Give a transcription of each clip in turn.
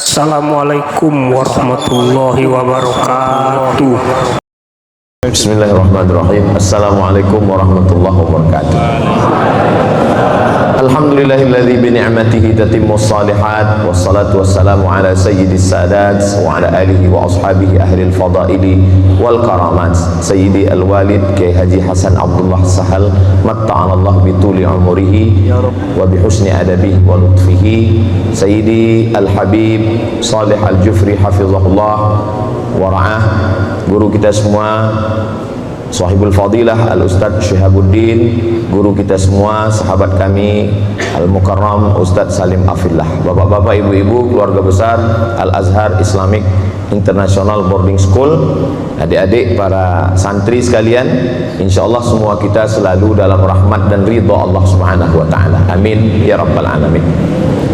Assalamualaikum warahmatullahi wabarakatuh. Bismillahirrahmanirrahim. Assalamualaikum warahmatullahi wabarakatuh. Alhamdulillahilladzi bi ni'matihi tatimmus shalihat, wassalatu wassalamu ala sayyidis sadat wa ala alihi wa ashabihi ahlil fadaili wal karamat. Sayyidi al-walid Kiai Haji Hasan Abdullah Sahal, matta'anallah bi tuli umurihi wa bi husni adabihi wa lutfihi. Sayyidi al-habib Salih al-Jufri hafizahullah wa ra'ah, guru kita semua, sahibul fadilah al-Ustadz Syihabuddin, guru kita semua, sahabat kami al-Mukarram Ustadz Salim Afillah, bapak-bapak, ibu-ibu, keluarga besar Al-Azhar Islamic International Boarding School, adik-adik, para santri sekalian, insyaallah semua kita selalu dalam rahmat dan ridha Allah Subhanahu wa taala. Amin ya rabbal alamin.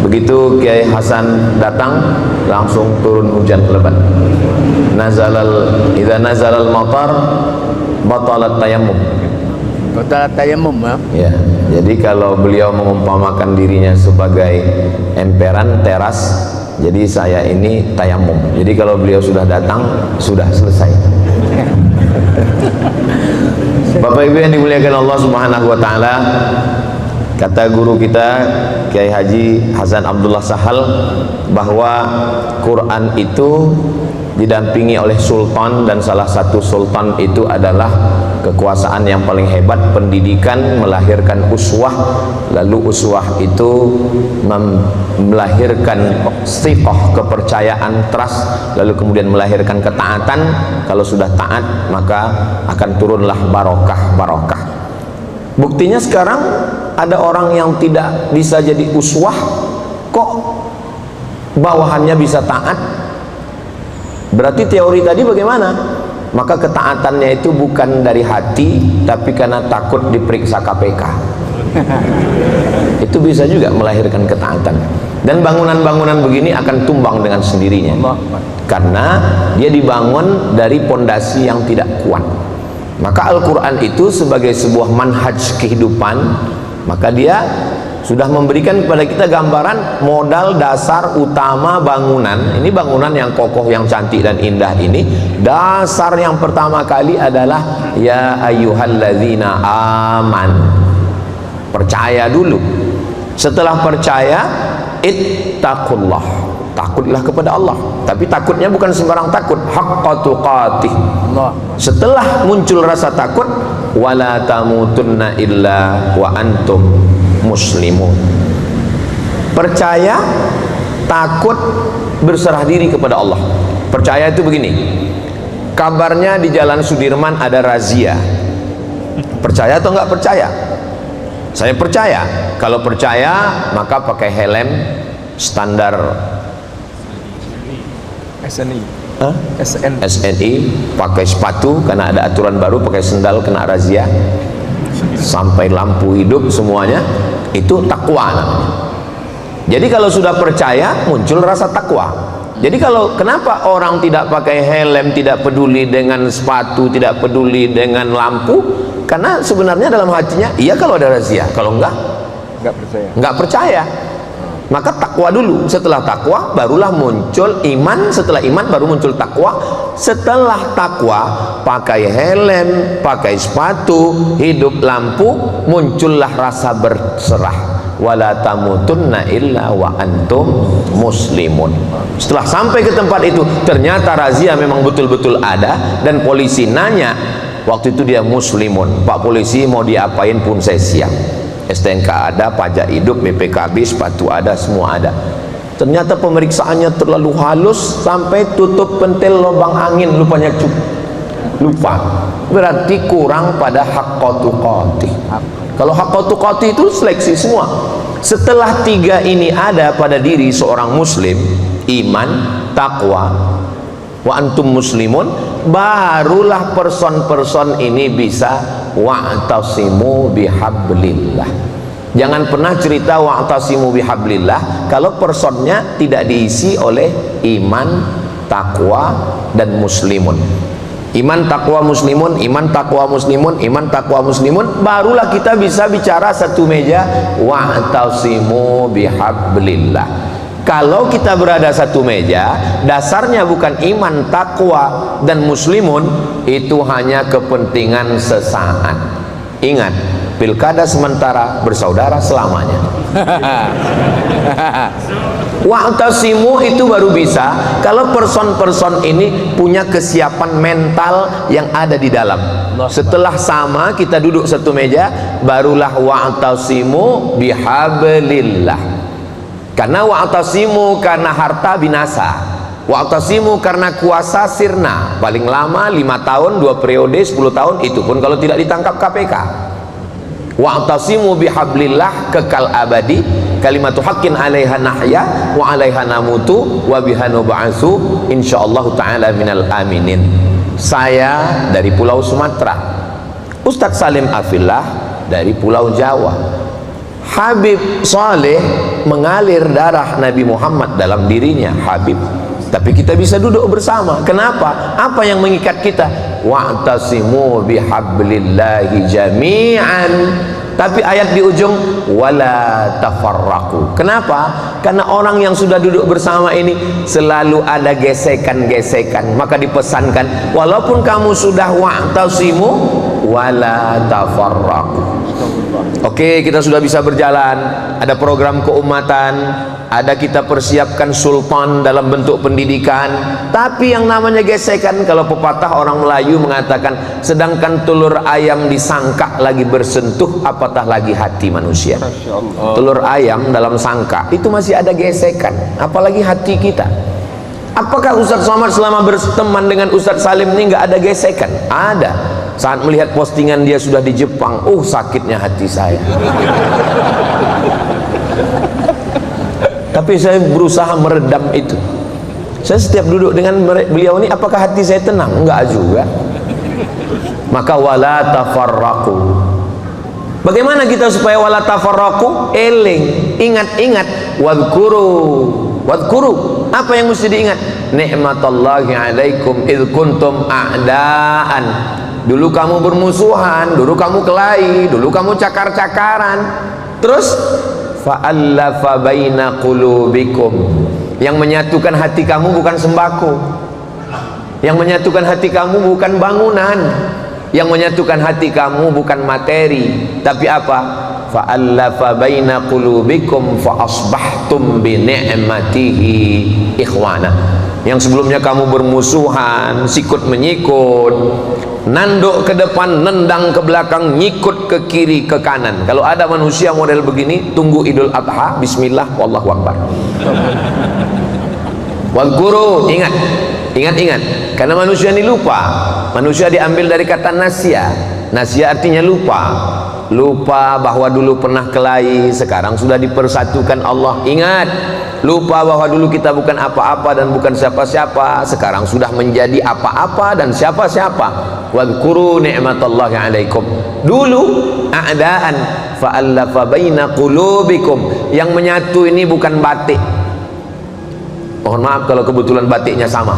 Begitu Kiai Hasan datang, langsung turun hujan lebat. Idza nazalal matar batalat tayammum. Batalat tayammum, ya. Jadi kalau beliau mengumpamakan dirinya sebagai emperan teras, jadi saya ini tayammum. Jadi kalau beliau sudah datang, sudah selesai. Bapak Ibu yang dimuliakan Allah Subhanahu wa taala, kata guru kita Kiai Haji Hasan Abdullah Sahal bahwa Quran itu didampingi oleh sultan, dan salah satu sultan itu adalah kekuasaan yang paling hebat. Pendidikan melahirkan uswah, lalu uswah itu melahirkan thiqah, kepercayaan, trust, lalu kemudian melahirkan ketaatan. Kalau sudah taat maka akan turunlah barokah. Buktinya sekarang ada orang yang tidak bisa jadi uswah, kok bawahannya bisa taat. Berarti teori tadi bagaimana? Maka ketaatannya itu bukan dari hati, tapi karena takut diperiksa KPK. Itu bisa juga melahirkan ketaatan. Dan bangunan-bangunan begini akan tumbang dengan sendirinya, karena dia dibangun dari pondasi yang tidak kuat. Maka Al-Quran itu sebagai sebuah manhaj kehidupan, maka dia sudah memberikan kepada kita gambaran modal dasar utama bangunan. Ini bangunan yang kokoh, yang cantik dan indah ini, dasar yang pertama kali adalah ya ayyuhalladzina aman. Percaya dulu. Setelah percaya, ittaqullah, takutlah kepada Allah. Tapi takutnya bukan sembarang takut, haqqa tuqatih. Setelah muncul rasa takut, wala tamutunna illa wa antum muslimun. Percaya, takut, berserah diri kepada Allah. Percaya itu begini, kabarnya di Jalan Sudirman ada razia. Percaya atau enggak percaya? Saya percaya. Kalau percaya maka pakai helm standar SNI, pakai sepatu karena ada aturan baru, pakai sendal kena razia, sampai lampu hidup semuanya. Itu takwa namanya. Jadi kalau sudah percaya muncul rasa takwa. Jadi kalau kenapa orang tidak pakai helm, tidak peduli dengan sepatu, tidak peduli dengan lampu? Karena sebenarnya dalam hatinya iya kalau ada razia, kalau enggak percaya. Maka takwa dulu, setelah takwa barulah muncul iman, setelah iman baru muncul takwa, setelah takwa pakai helm, pakai sepatu, hidup lampu, muncullah rasa berserah. Wala tamutunna illa wa antum muslimun. Setelah sampai ke tempat itu ternyata razia memang betul-betul ada, dan polisi nanya, waktu itu dia muslimun, Pak polisi mau diapain pun saya siap. STNK ada, pajak hidup, BPKB, sepatu ada, semua ada. Ternyata pemeriksaannya terlalu halus sampai tutup pentil lubang angin, lupanya lupa. Berarti kurang pada haqqatu qati. Kalau haqqatu qati itu seleksi semua. Setelah tiga ini ada pada diri seorang muslim, iman, takwa, wa antum muslimun, barulah person-person ini bisa wa'tasimu bihablillah. Jangan pernah cerita wa'tasimu bihablillah kalau personnya tidak diisi oleh iman, takwa, dan muslimun. Iman, takwa, muslimun, iman, takwa, muslimun, iman, takwa, muslimun, barulah kita bisa bicara satu meja wa'tasimu bihablillah. Kalau kita berada satu meja, dasarnya bukan iman, takwa, dan muslimun, itu hanya kepentingan sesaat. Ingat, pilkada sementara, bersaudara selamanya. Wa'tasimu itu baru bisa kalau person-person ini punya kesiapan mental yang ada di dalam. Setelah sama kita duduk satu meja, barulah wa'tasimu bihablillah. Karena wa'tasimu karena harta binasa, wa'tasimu karena kuasa sirna, paling lama 5 tahun, 2 periode, 10 tahun, itu pun kalau tidak ditangkap KPK. Wa'tasimu bihablillah, kekal abadi, kalimatu haqqin 'alaiha nahya wa 'alaiha namutu wa biha nub'atsu insyaallah taala minal aminin. Saya dari Pulau Sumatera, Ustadz Salim Afillah dari Pulau Jawa. Habib Saleh mengalir darah Nabi Muhammad dalam dirinya, Habib. Tapi kita bisa duduk bersama. Kenapa? Apa yang mengikat kita? Wa'tasimu bihablillahi jami'an. Tapi ayat di ujung wala tafarraqu. Kenapa? Karena orang yang sudah duduk bersama ini selalu ada gesekan-gesekan. Maka dipesankan, walaupun kamu sudah wa'tasimu wala tafarraqu. Oke, kita sudah bisa berjalan, ada program keumatan, ada kita persiapkan sultan dalam bentuk pendidikan. Tapi yang namanya gesekan, kalau pepatah orang Melayu mengatakan, sedangkan telur ayam disangka lagi bersentuh, apatah lagi hati manusia. Telur ayam dalam sangka itu masih ada gesekan, apalagi hati kita. Apakah Ustadz Somad selama berteman dengan Ustadz Salim ini nggak ada gesekan? Ada. Saat melihat postingan dia sudah di Jepang, sakitnya hati saya. Tapi saya berusaha meredam itu. Saya setiap duduk dengan beliau ini, apakah hati saya tenang? Enggak juga. Maka wala tafarraqu. Bagaimana kita supaya wala tafarraqu? Eling, ingat-ingat, wadhkuru. Apa yang mesti diingat? Ni'matallahi alaikum idh kuntum a'daan. Dulu kamu bermusuhan, dulu kamu kelahi, dulu kamu cakar-cakaran. Terus fa'allafa baina qulubikum. Yang menyatukan hati kamu bukan sembako. Yang menyatukan hati kamu bukan bangunan. Yang menyatukan hati kamu bukan materi, tapi apa? Fa'allafa baina qulubikum fa asbahtum bi ni'matihi ikhwana. Yang sebelumnya kamu bermusuhan, sikut menyikut, nanduk ke depan, nendang ke belakang, nyikut ke kiri ke kanan. Kalau ada manusia model begini, tunggu Idul Adha, bismillah, wallahu akbar. Wal guru, ingat. Karena manusia ini lupa. Manusia diambil dari kata nasya. Nasya artinya lupa. Lupa bahwa dulu pernah kelahi, sekarang sudah dipersatukan Allah. Ingat, lupa bahwa dulu kita bukan apa-apa dan bukan siapa-siapa, sekarang sudah menjadi apa-apa dan siapa-siapa. Wadhkuru ni'matallahi alaikum. Dulu a'daan fa'allafa baina qulubikum. Yang menyatu ini bukan batik. Mohon maaf kalau kebetulan batiknya sama.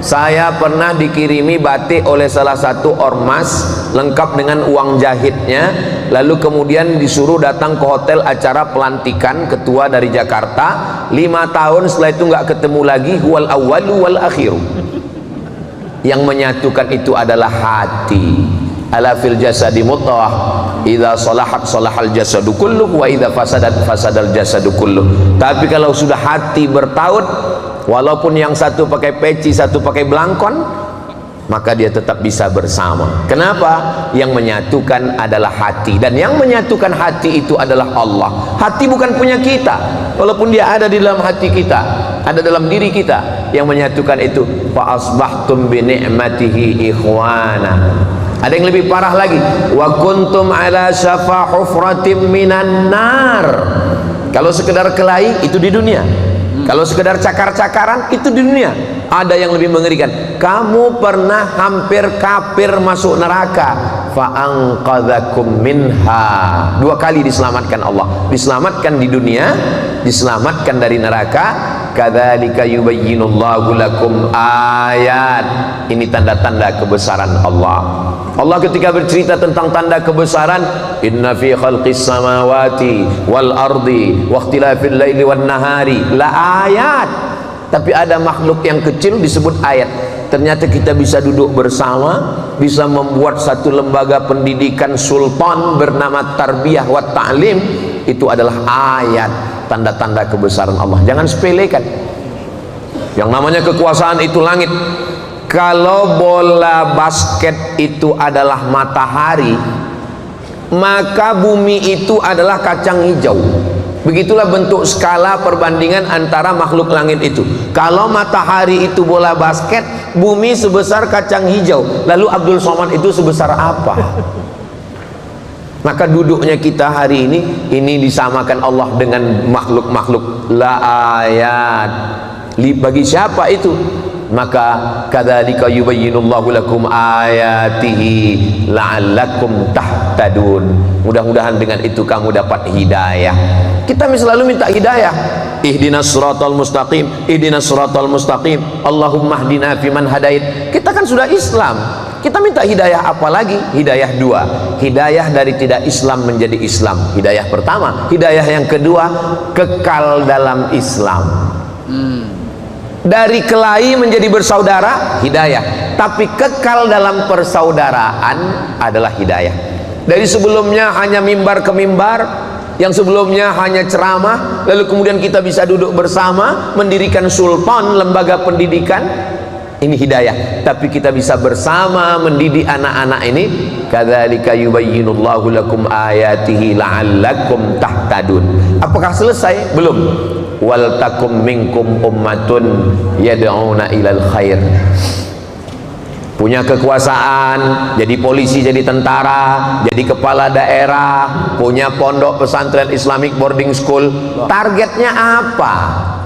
Saya pernah dikirimi batik oleh salah satu ormas lengkap dengan uang jahitnya, lalu kemudian disuruh datang ke hotel acara pelantikan ketua dari Jakarta. 5 tahun setelah itu nggak ketemu lagi. Wal awwalu wal akhiru. Yang menyatukan itu adalah hati. Ala fil jasadi mudghah, idza salahat salahal jasadu kulluh wa idza fasadat fasadal jasadu kulluh. Tapi kalau sudah hati bertaut, walaupun yang satu pakai peci, satu pakai belangkon, maka dia tetap bisa bersama. Kenapa? Yang menyatukan adalah hati, dan yang menyatukan hati itu adalah Allah. Hati bukan punya kita, walaupun dia ada di dalam hati kita, ada dalam diri kita. Yang menyatukan itu fa asbahtum bi ni'matihi ikhwana. Ada yang lebih parah lagi, wa kuntum ala syafa hufratim minan nar. Kalau sekedar kelahi itu di dunia, kalau sekedar cakar-cakaran itu di dunia. Ada yang lebih mengerikan, kamu pernah hampir kafir masuk neraka, fa'anqadzakum minha. 2 kali diselamatkan Allah, diselamatkan di dunia, diselamatkan dari neraka, kadzalika yubayyinullahu lakum ayat. Ini tanda-tanda kebesaran Allah. Allah ketika bercerita tentang tanda kebesaran, inna fi khalqis samawati wal ardi wa ikhtilafil laili wan nahari la ayat. Tapi ada makhluk yang kecil disebut ayat. Ternyata kita bisa duduk bersama, bisa membuat satu lembaga pendidikan sultan bernama Tarbiyah wa Ta'lim. Itu adalah ayat, tanda-tanda kebesaran Allah. Jangan sepelekan. Yang namanya kekuasaan itu langit. Kalau bola basket itu adalah matahari, maka bumi itu adalah kacang hijau. Begitulah bentuk skala perbandingan antara makhluk langit itu. Kalau matahari itu bola basket, bumi sebesar kacang hijau. Lalu Abdul Somad itu sebesar apa? Maka duduknya kita hari ini disamakan Allah dengan makhluk-makhluk. La ayat. Bagi siapa itu? Maka kadzalika yubayyinullahu lakum ayatihi la'allakum tahtadun. Mudah-mudahan dengan itu kamu dapat hidayah. Kita selalu minta hidayah. Ihdinas siratal mustaqim, ihdinas siratal mustaqim, Allahumma hdina fiman hadait. Kita kan sudah Islam. Kita minta hidayah apa lagi? Hidayah dua. Hidayah dari tidak Islam menjadi Islam. Hidayah pertama. Hidayah yang kedua, kekal dalam Islam. Dari kelahi menjadi bersaudara, hidayah. Tapi kekal dalam persaudaraan adalah hidayah. Dari sebelumnya hanya mimbar ke mimbar, yang sebelumnya hanya ceramah, lalu kemudian kita bisa duduk bersama, mendirikan sultan, lembaga pendidikan. Ini hidayah. Tapi kita bisa bersama mendidik anak-anak ini. Kadzalika yubayyinullahu lakum ayatihi la'allakum tahtadun. Apakah selesai? Belum. Wal takum minkum ummatun yad'una ilal khair. Punya kekuasaan, jadi polisi, jadi tentara, jadi kepala daerah, punya pondok pesantren Islamic boarding school. Targetnya apa?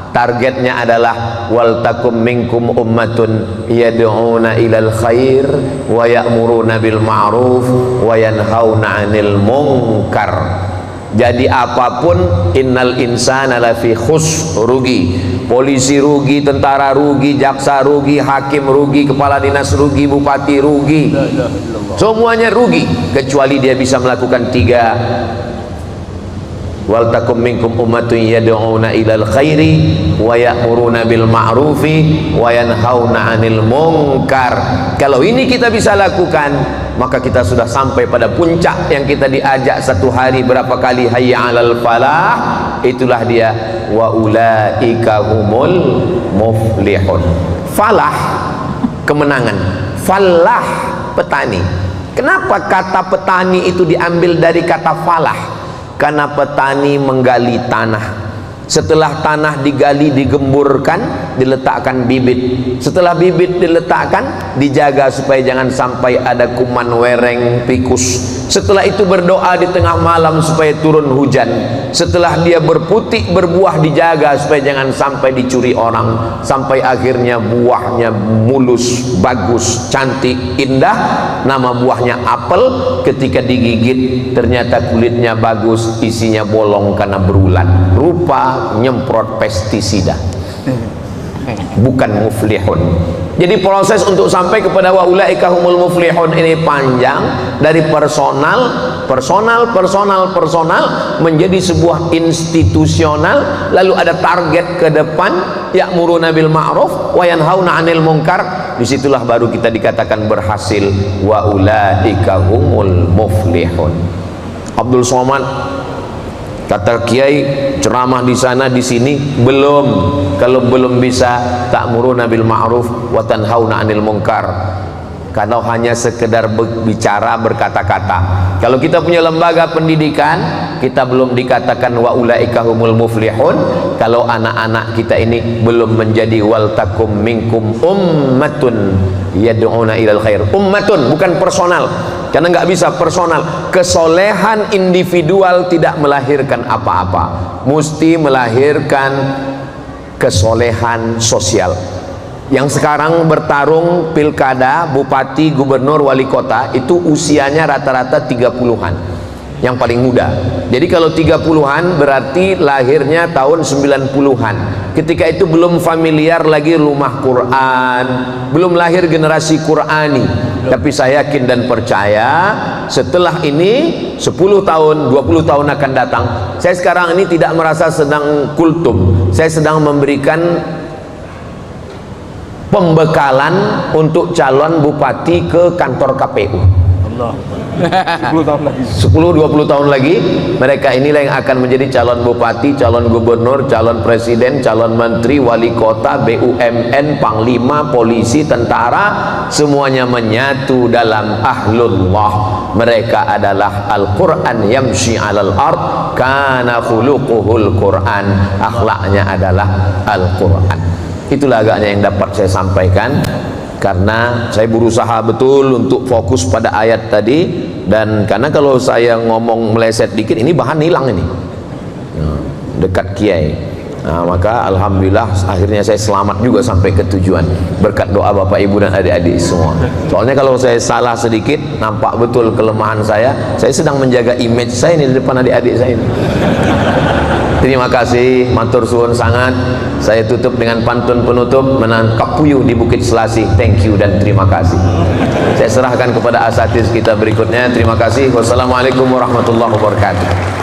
Targetnya adalah wal takum minkum ummatun yad'una ilal khair wa ya'muruna bil ma'ruf wa yanhauna 'anil munkar. Jadi apapun, innal insana lafi khus, rugi. Polisi rugi, tentara rugi, jaksa rugi, hakim rugi, kepala dinas rugi, bupati rugi. Semuanya rugi kecuali dia bisa melakukan tiga. Wal takum minkum ummatun yad'una ilal khairi wa ya'muruna bil ma'rufi wa yanhauna 'anil munkar. Kalau ini kita bisa lakukan, maka kita sudah sampai pada puncak yang kita diajak satu hari berapa kali, hayya 'alal falah. Itulah dia, wa ulaika humul muflihun. Falah, kemenangan. Falah, petani. Kenapa kata petani itu diambil dari kata falah? Karena petani menggali tanah. Setelah tanah digali, digemburkan, diletakkan bibit. Setelah bibit diletakkan, dijaga supaya jangan sampai ada kuman, wereng, tikus. Setelah itu berdoa di tengah malam supaya turun hujan. Setelah dia berputik, berbuah, dijaga supaya jangan sampai dicuri orang. Sampai akhirnya buahnya mulus, bagus, cantik, indah. Nama buahnya apel. Ketika digigit, ternyata kulitnya bagus, isinya bolong karena berulat. Rupa nyemprot pestisida. Bukan muflihun. Jadi proses untuk sampai kepada wa ulaika humul muflihun ini panjang. Dari personal menjadi sebuah institusional. Lalu ada target ke depan, ya'muruna bil ma'ruf wa yanhauna 'anil munkar. Disitulah baru kita dikatakan berhasil. Wa ulaika humul muflihun. Abdul Somad, kata kiai, ceramah di sana di sini belum. Kalau belum bisa ta'muruna bil ma'ruf wa tanhauna 'anil munkar. Kalau hanya sekedar bicara, berkata-kata. Kalau kita punya lembaga pendidikan, kita belum dikatakan wa ulaika humul muflihun. Kalau anak-anak kita ini belum menjadi wal takum minkum ummatun yad'una ilal khair. Ummatun, bukan personal. Karena nggak bisa personal. Kesolehan individual tidak melahirkan apa-apa. Mesti melahirkan kesolehan sosial. Yang sekarang bertarung pilkada, bupati, gubernur, wali kota, itu usianya rata-rata 30-an. yang paling muda. Jadi kalau 30-an berarti lahirnya tahun 90-an. Ketika itu belum familiar lagi rumah Quran, belum lahir generasi Qurani. Tapi saya yakin dan percaya setelah ini 10 tahun, 20 tahun akan datang. Saya sekarang ini tidak merasa sedang kultum. Saya sedang memberikan pembekalan untuk calon bupati ke kantor KPU. 10-20 tahun lagi mereka inilah yang akan menjadi calon bupati, calon gubernur, calon presiden, calon menteri, wali kota, BUMN, panglima, polisi, tentara, semuanya menyatu dalam ahlullah. Mereka adalah Al-Quran yamshi alal ard kana khuluquhul Quran, akhlaknya adalah Al-Quran. Itulah agaknya yang dapat saya sampaikan, karena saya berusaha betul untuk fokus pada ayat tadi, dan karena kalau saya ngomong meleset dikit ini bahan hilang ini dekat kiai. Maka alhamdulillah akhirnya saya selamat juga sampai ke tujuan berkat doa bapak ibu dan adik-adik semua. Soalnya kalau saya salah sedikit nampak betul kelemahan saya sedang menjaga image saya ini di depan adik-adik saya ini. Terima kasih, matur suwun sangat. Saya tutup dengan pantun penutup, menangkap puyuh di Bukit Selasi. Thank you dan terima kasih. Saya serahkan kepada asatiz kita berikutnya. Terima kasih. Wassalamualaikum warahmatullahi wabarakatuh.